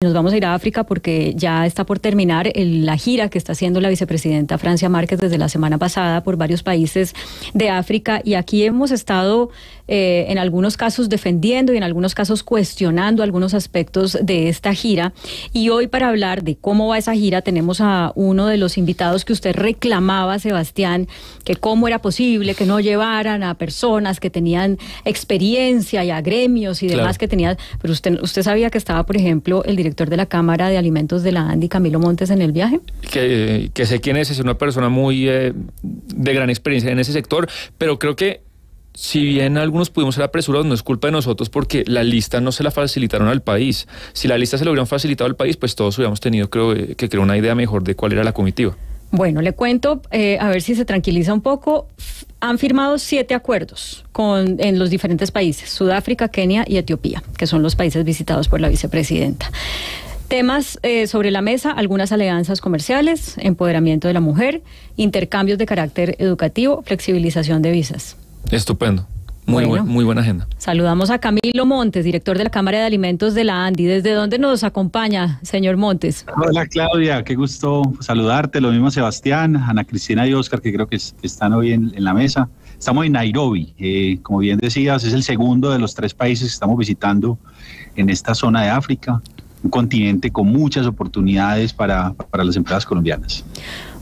Nos vamos a ir a África porque ya está por terminar la gira que está haciendo la vicepresidenta Francia Márquez desde la semana pasada por varios países de África, y aquí hemos estado en algunos casos defendiendo y en algunos casos cuestionando algunos aspectos de esta gira. Y hoy, para hablar de cómo va esa gira, tenemos a uno de los invitados que usted reclamaba, Sebastián, que cómo era posible que no llevaran a personas que tenían experiencia y a gremios y demás que tenían. Pero usted sabía que estaba, por ejemplo, el director de la Cámara de Alimentos de la ANDI, Camilo Montes, en el viaje. Que sé quién es una persona muy de gran experiencia en ese sector, pero creo que si bien algunos pudimos ser apresurados, no es culpa de nosotros, porque la lista no se la facilitaron al país. Si la lista se la hubieran facilitado al país, pues todos hubiéramos tenido, creo una idea mejor de cuál era la comitiva. Bueno, le cuento, a ver si se tranquiliza un poco. Han firmado 7 acuerdos en los diferentes países: Sudáfrica, Kenia y Etiopía, que son los países visitados por la vicepresidenta. Temas sobre la mesa: algunas alianzas comerciales, empoderamiento de la mujer, intercambios de carácter educativo, flexibilización de visas. Estupendo. Muy buena agenda. Saludamos a Camilo Montes, director de la Cámara de Alimentos de la ANDI. ¿Desde dónde nos acompaña, señor Montes? Hola, Claudia, qué gusto saludarte. Lo mismo Sebastián, Ana Cristina y Oscar, que creo que están hoy en la mesa. Estamos en Nairobi, como bien decías, es el segundo de los 3 países que estamos visitando en esta zona de África, un continente con muchas oportunidades para las empresas colombianas.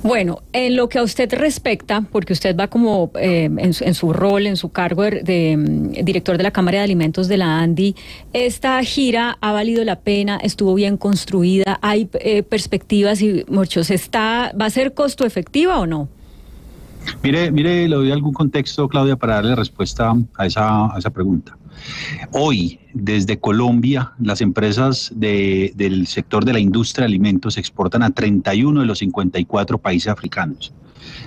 Bueno, en lo que a usted respecta, porque usted va como en su rol, en su cargo de director de la Cámara de Alimentos de la ANDI, ¿esta gira ha valido la pena? ¿Estuvo bien construida? ¿Hay perspectivas y muchos? ¿Va a ser costo efectiva o no? Mire, le doy algún contexto, Claudia, para darle respuesta a esa pregunta. Hoy, desde Colombia, las empresas del sector de la industria de alimentos exportan a 31 de los 54 países africanos,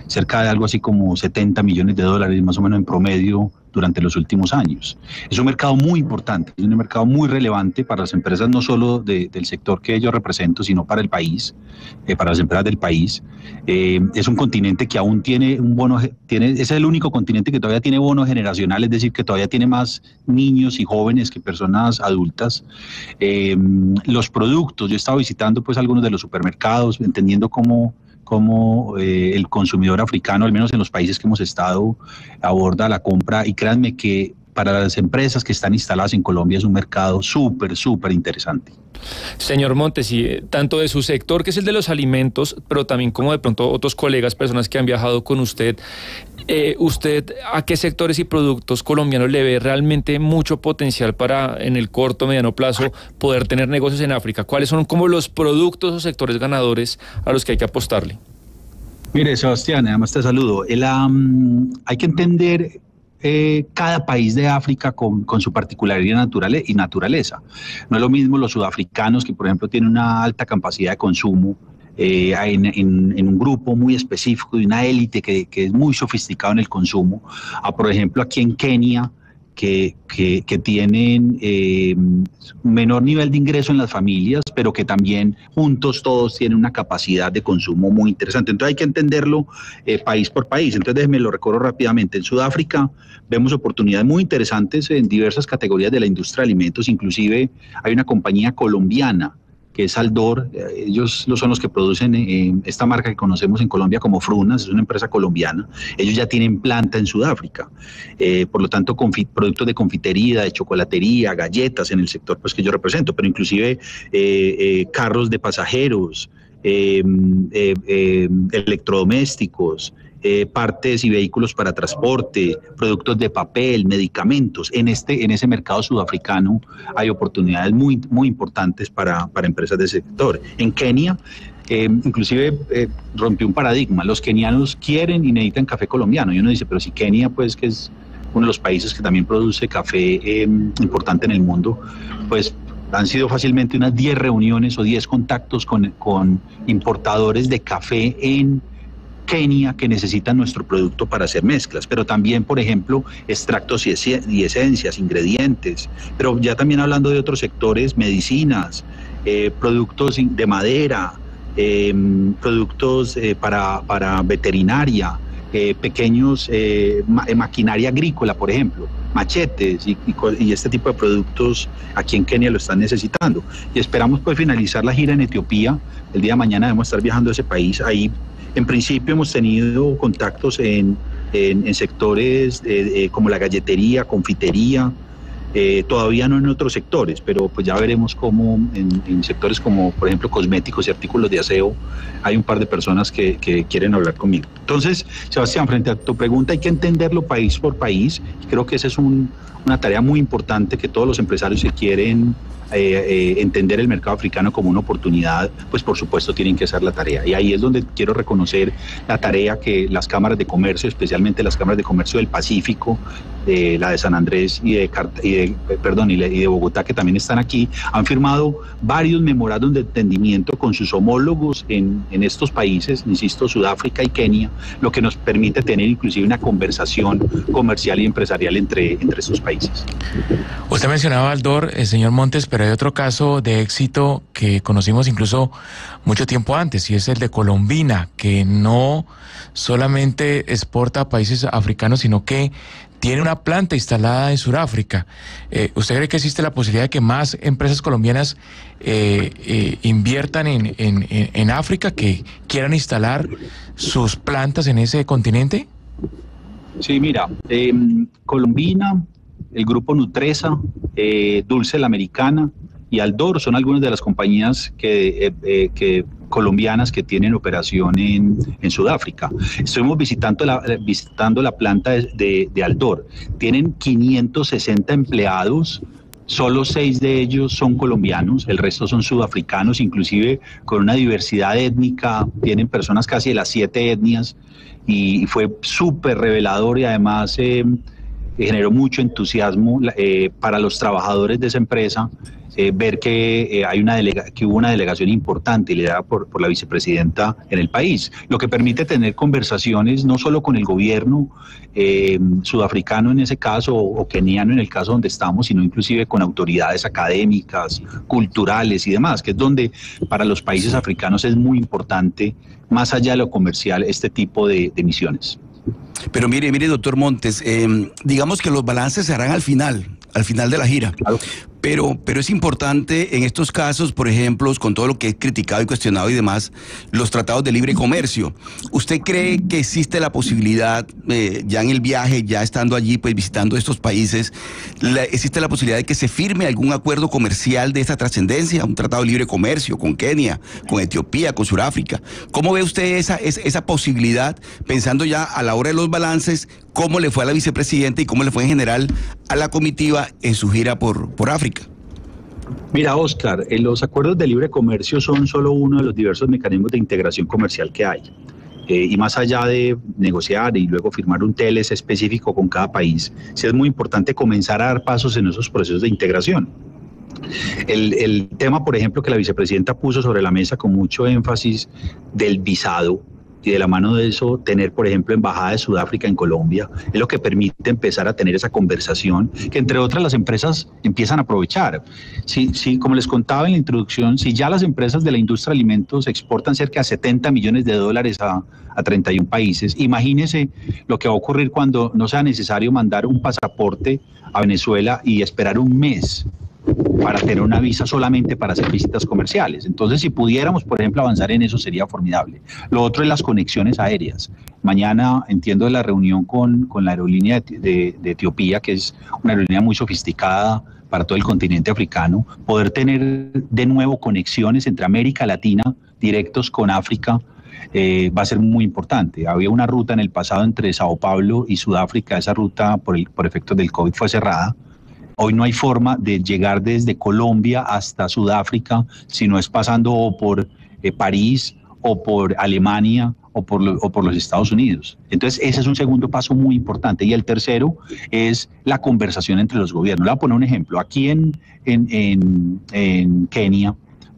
cerca de algo así como 70 millones de dólares más o menos en promedio durante los últimos años. Es un mercado muy importante, es un mercado muy relevante para las empresas, no solo del sector que yo represento, sino para el país, para las empresas del país. Es un continente que aún tiene un bono, es el único continente que todavía tiene bono generacional, es decir, que todavía tiene más niños y jóvenes que personas adultas. Los productos, yo he estado visitando pues algunos de los supermercados, entendiendo cómo el consumidor africano, al menos en los países que hemos estado, aborda la compra, y créanme que para las empresas que están instaladas en Colombia es un mercado súper interesante. Señor Montes, y tanto de su sector, que es el de los alimentos, pero también como de pronto otros colegas, personas que han viajado con usted, ¿usted a qué sectores y productos colombianos le ve realmente mucho potencial para, en el corto, mediano plazo, poder tener negocios en África? ¿Cuáles son como los productos o sectores ganadores a los que hay que apostarle? Mire, Sebastián, además te saludo. Hay que entender cada país de África con su particularidad y naturaleza. No es lo mismo los sudafricanos, que por ejemplo tienen una alta capacidad de consumo, en un grupo muy específico de una élite que es muy sofisticado en el consumo, a por ejemplo aquí en Kenia, que tienen un menor nivel de ingreso en las familias, pero que también juntos todos tienen una capacidad de consumo muy interesante. Entonces hay que entenderlo país por país. Entonces déjeme lo recorro rápidamente. En Sudáfrica vemos oportunidades muy interesantes en diversas categorías de la industria de alimentos. Inclusive hay una compañía colombiana que es Aldor. Ellos son los que producen esta marca que conocemos en Colombia como Frunas, es una empresa colombiana. Ellos ya tienen planta en Sudáfrica, por lo tanto productos de confitería, de chocolatería, galletas en el sector pues que yo represento, pero inclusive carros de pasajeros, electrodomésticos, partes y vehículos para transporte, productos de papel, medicamentos. En ese mercado sudafricano hay oportunidades muy importantes para empresas de ese sector. En Kenia, inclusive rompió un paradigma. Los kenianos quieren y necesitan café colombiano. Y uno dice, pero si Kenia, pues, que es uno de los países que también produce café importante en el mundo, pues han sido fácilmente unas 10 reuniones o 10 contactos con importadores de café en Kenia que necesitan nuestro producto para hacer mezclas, pero también, por ejemplo, extractos y esencias, ingredientes, pero ya también hablando de otros sectores, medicinas, productos de madera, productos para veterinaria, pequeños maquinaria agrícola, por ejemplo. machetes y este tipo de productos aquí en Kenia lo están necesitando. Y esperamos pues finalizar la gira en Etiopía. El día de mañana debemos estar viajando a ese país. Ahí en principio hemos tenido contactos en sectores como la galletería, confitería, todavía no en otros sectores, pero pues ya veremos cómo en sectores como por ejemplo cosméticos y artículos de aseo hay un par de personas que quieren hablar conmigo. Entonces, Sebastián, frente a tu pregunta hay que entenderlo país por país. Creo que esa es una tarea muy importante que todos los empresarios que quieren entender el mercado africano como una oportunidad, pues por supuesto tienen que hacer la tarea. Y ahí es donde quiero reconocer la tarea que las cámaras de comercio, especialmente las cámaras de comercio del Pacífico, la de San Andrés y de Bogotá, que también están aquí, han firmado varios memorándum de entendimiento con sus homólogos en estos países, insisto, Sudáfrica y Kenia, lo que nos permite tener inclusive una conversación comercial y empresarial entre estos países. Usted mencionaba Aldor, señor Montes, pero hay otro caso de éxito que conocimos incluso mucho tiempo antes, y es el de Colombina, que no solamente exporta a países africanos, sino que tiene una planta instalada en Sudáfrica. ¿Usted cree que existe la posibilidad de que más empresas colombianas inviertan en África, que quieran instalar sus plantas en ese continente? Sí, mira, Colombina, el grupo Nutresa, Dulce la Americana y Aldor son algunas de las compañías colombianas que tienen operación en Sudáfrica. Estuvimos visitando la planta de Aldor. Tienen 560 empleados, solo 6 de ellos son colombianos, el resto son sudafricanos, inclusive con una diversidad étnica, tienen personas casi de las 7 etnias, y fue súper revelador y además generó mucho entusiasmo para los trabajadores de esa empresa ver que que hubo una delegación importante liderada por la vicepresidenta en el país, lo que permite tener conversaciones no solo con el gobierno sudafricano en ese caso o keniano en el caso donde estamos, sino inclusive con autoridades académicas, culturales y demás, que es donde para los países africanos es muy importante, más allá de lo comercial, este tipo de misiones. Pero mire, doctor Montes, digamos que los balances se harán al final de la gira. Claro. Pero es importante en estos casos, por ejemplo, con todo lo que es criticado y cuestionado y demás, los tratados de libre comercio. ¿Usted cree que existe la posibilidad, ya en el viaje, ya estando allí, pues visitando estos países, existe la posibilidad de que se firme algún acuerdo comercial de esta trascendencia, un tratado de libre comercio con Kenia, con Etiopía, con Sudáfrica? ¿Cómo ve usted esa posibilidad, pensando ya a la hora de los balances, cómo le fue a la vicepresidenta y cómo le fue en general a la comitiva en su gira por África? Mira, Oscar, los acuerdos de libre comercio son solo uno de los diversos mecanismos de integración comercial que hay. Y más allá de negociar y luego firmar un TLC específico con cada país, sí es muy importante comenzar a dar pasos en esos procesos de integración. El tema, por ejemplo, que la vicepresidenta puso sobre la mesa con mucho énfasis del visado, y de la mano de eso tener, por ejemplo, embajada de Sudáfrica en Colombia, es lo que permite empezar a tener esa conversación que entre otras las empresas empiezan a aprovechar. Sí, como les contaba en la introducción, si ya las empresas de la industria de alimentos exportan cerca de $70 millones a 31 países, imagínense lo que va a ocurrir cuando no sea necesario mandar un pasaporte a Venezuela y esperar un mes para tener una visa solamente para hacer visitas comerciales. Entonces, si pudiéramos, por ejemplo, avanzar en eso, sería formidable. Lo otro es las conexiones aéreas. Mañana entiendo de la reunión con la aerolínea de Etiopía, que es una aerolínea muy sofisticada para todo el continente africano, poder tener de nuevo conexiones entre América Latina directos con África, va a ser muy importante. Había una ruta en el pasado entre Sao Paulo y Sudáfrica, esa ruta por efectos del COVID fue cerrada. Hoy no hay forma de llegar desde Colombia hasta Sudáfrica si no es pasando o por París o por Alemania o por los Estados Unidos. Entonces ese es un segundo paso muy importante. Y el tercero es la conversación entre los gobiernos. Le voy a poner un ejemplo. Aquí en Kenia,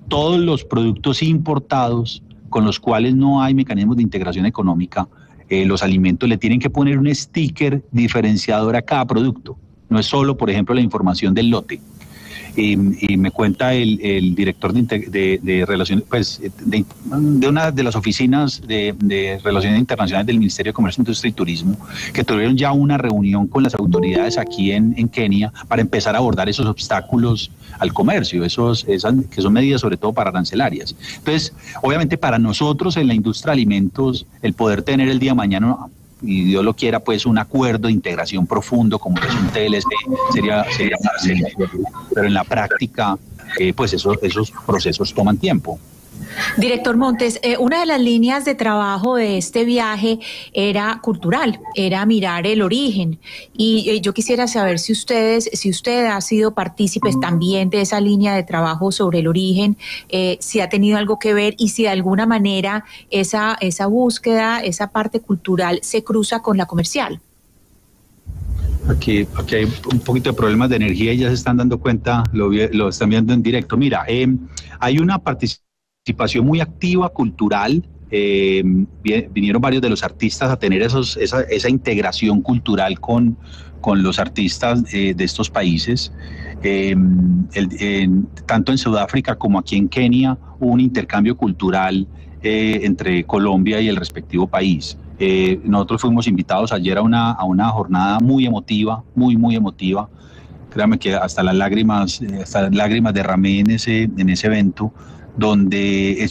todos los productos importados con los cuales no hay mecanismos de integración económica, los alimentos le tienen que poner un sticker diferenciador a cada producto. No es solo, por ejemplo, la información del lote. y me cuenta el director de relaciones, pues de una de las oficinas de relaciones internacionales del Ministerio de Comercio, Industria y Turismo, que tuvieron ya una reunión con las autoridades aquí en Kenia para empezar a abordar esos obstáculos al comercio, esas que son medidas sobre todo para arancelarias. Entonces, obviamente para nosotros en la industria de alimentos, el poder tener el día de mañana, y Dios lo quiera, pues un acuerdo de integración profundo como es un TLC sería pero en la práctica pues esos procesos toman tiempo. Director Montes, una de las líneas de trabajo de este viaje era cultural, era mirar el origen, y yo quisiera saber si usted ha sido partícipe también de esa línea de trabajo sobre el origen, si ha tenido algo que ver y si de alguna manera esa búsqueda, esa parte cultural se cruza con la comercial. Aquí hay un poquito de problemas de energía y ya se están dando cuenta, lo están viendo en directo. Mira, hay una participación muy activa, cultural. Vinieron varios de los artistas a tener esa integración cultural con los artistas de estos países. Tanto en Sudáfrica como aquí en Kenia hubo un intercambio cultural entre Colombia y el respectivo país. Nosotros fuimos invitados ayer a una jornada muy emotiva, muy emotiva. Créame que hasta las lágrimas derramé en ese evento, donde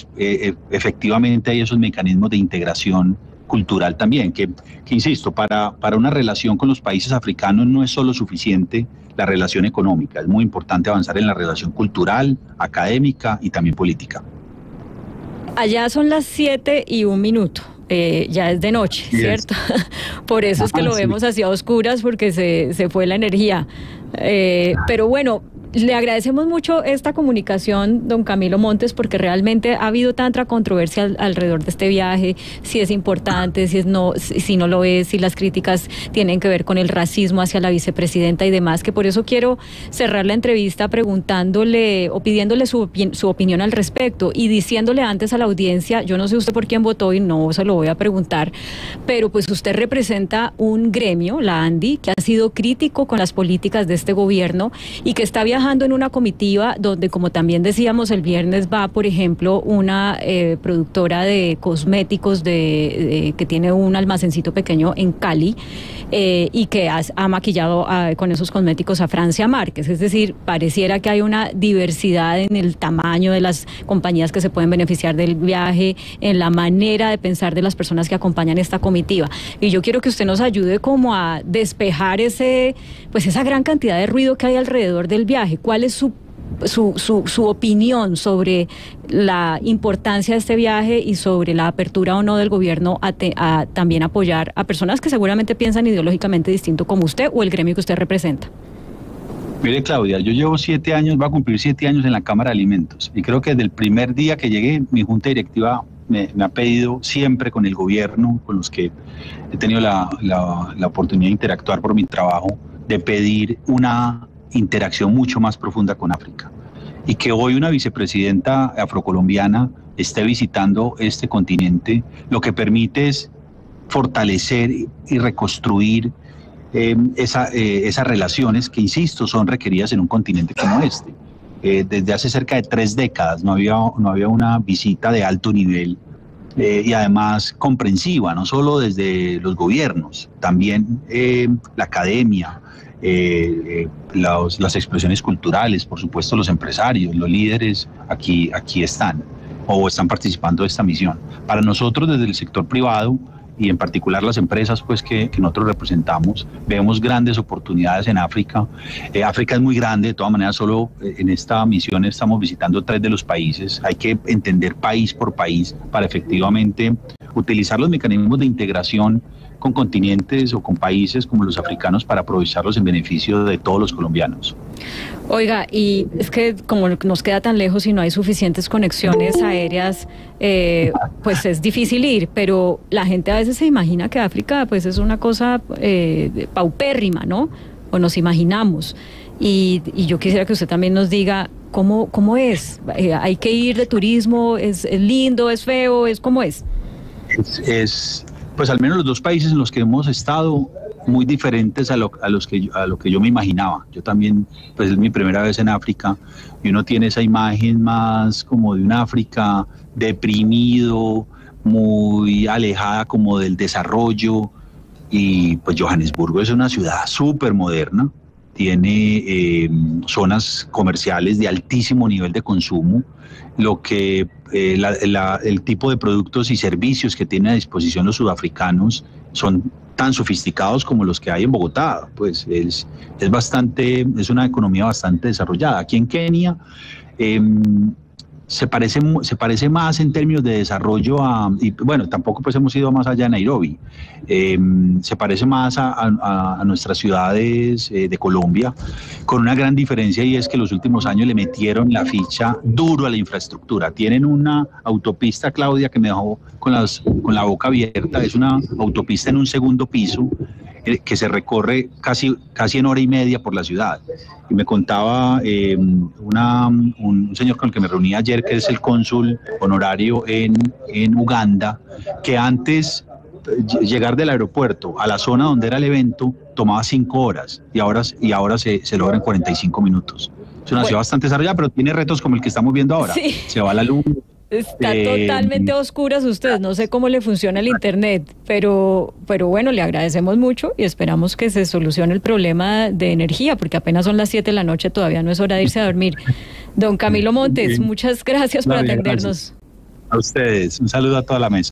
efectivamente hay esos mecanismos de integración cultural también, que insisto, para una relación con los países africanos no es solo suficiente la relación económica, es muy importante avanzar en la relación cultural, académica y también política. Allá son las 7:01. Ya es de noche, ¿cierto? Por eso es que lo vemos hacia oscuras, porque se fue la energía. Pero bueno, le agradecemos mucho esta comunicación, don Camilo Montes, porque realmente ha habido tanta controversia alrededor de este viaje, si es importante, si no lo es, si las críticas tienen que ver con el racismo hacia la vicepresidenta y demás, que por eso quiero cerrar la entrevista preguntándole o pidiéndole su opinión al respecto y diciéndole antes a la audiencia, yo no sé usted por quién votó y no se lo voy a preguntar, pero pues usted representa un gremio, la ANDI, que ha sido crítico con las políticas de este gobierno y que está viajando en una comitiva donde, como también decíamos, el viernes va, por ejemplo, una productora de cosméticos que tiene un almacencito pequeño en Cali y que ha maquillado con esos cosméticos a Francia Márquez. Es decir, pareciera que hay una diversidad en el tamaño de las compañías que se pueden beneficiar del viaje, en la manera de pensar de las personas que acompañan esta comitiva. Y yo quiero que usted nos ayude como a despejar esa gran cantidad de ruido que hay alrededor del viaje. ¿Cuál es su opinión sobre la importancia de este viaje y sobre la apertura o no del gobierno a también apoyar a personas que seguramente piensan ideológicamente distinto como usted o el gremio que usted representa? Mire, Claudia, yo llevo 7 años, voy a cumplir 7 años en la Cámara de Alimentos, y creo que desde el primer día que llegué, mi junta directiva me ha pedido siempre con el gobierno, con los que he tenido la oportunidad de interactuar por mi trabajo, de pedir una interacción mucho más profunda con África. Y que hoy una vicepresidenta afrocolombiana esté visitando este continente, lo que permite es fortalecer y reconstruir esas relaciones que, insisto, son requeridas en un continente como este. Desde hace cerca de 3 décadas no había una visita de alto nivel y además comprensiva, no solo desde los gobiernos, también la academia, las expresiones culturales, por supuesto los empresarios, los líderes aquí están o están participando de esta misión. Para nosotros desde el sector privado y en particular las empresas pues que nosotros representamos, vemos grandes oportunidades en África. África es muy grande, de todas maneras solo en esta misión estamos visitando 3 de los países. Hay que entender país por país para efectivamente utilizar los mecanismos de integración con continentes o con países como los africanos para aprovecharlos en beneficio de todos los colombianos. Oiga, y es que como nos queda tan lejos y no hay suficientes conexiones aéreas, pues es difícil ir, pero la gente a veces se imagina que África pues es una cosa paupérrima, ¿no? O nos imaginamos. Y yo quisiera que usted también nos diga cómo es. ¿Hay que ir de turismo? ¿Es lindo? ¿Es feo? ¿Cómo es? Pues al menos los 2 países en los que hemos estado muy diferentes a lo que yo me imaginaba. Yo también, pues es mi primera vez en África y uno tiene esa imagen más como de un África deprimido, muy alejada como del desarrollo, y pues Johannesburgo es una ciudad súper moderna, tiene zonas comerciales de altísimo nivel de consumo, lo que el tipo de productos y servicios que tienen a disposición los sudafricanos son tan sofisticados como los que hay en Bogotá. Pues es una economía bastante desarrollada. Aquí en Kenia se parece más en términos de desarrollo y bueno, tampoco pues hemos ido más allá de Nairobi, se parece más a nuestras ciudades de Colombia, con una gran diferencia, y es que los últimos años le metieron la ficha duro a la infraestructura. Tienen una autopista, Claudia, que me dejó con la boca abierta. Es una autopista en un segundo piso que se recorre casi en hora y media por la ciudad. Y me contaba un señor con el que me reuní ayer, que es el cónsul honorario en Uganda, que antes llegar del aeropuerto a la zona donde era el evento tomaba 5 horas y ahora se logra en 45 minutos. Es una ciudad bastante desarrollada, pero tiene retos como el que estamos viendo ahora. Sí. Se va la luz. Está totalmente a oscuras usted, no sé cómo le funciona el internet, pero bueno, le agradecemos mucho y esperamos que se solucione el problema de energía, porque apenas son las 7 de la noche, todavía no es hora de irse a dormir. Don Camilo Montes, muchas gracias por atendernos. A ustedes, un saludo a toda la mesa.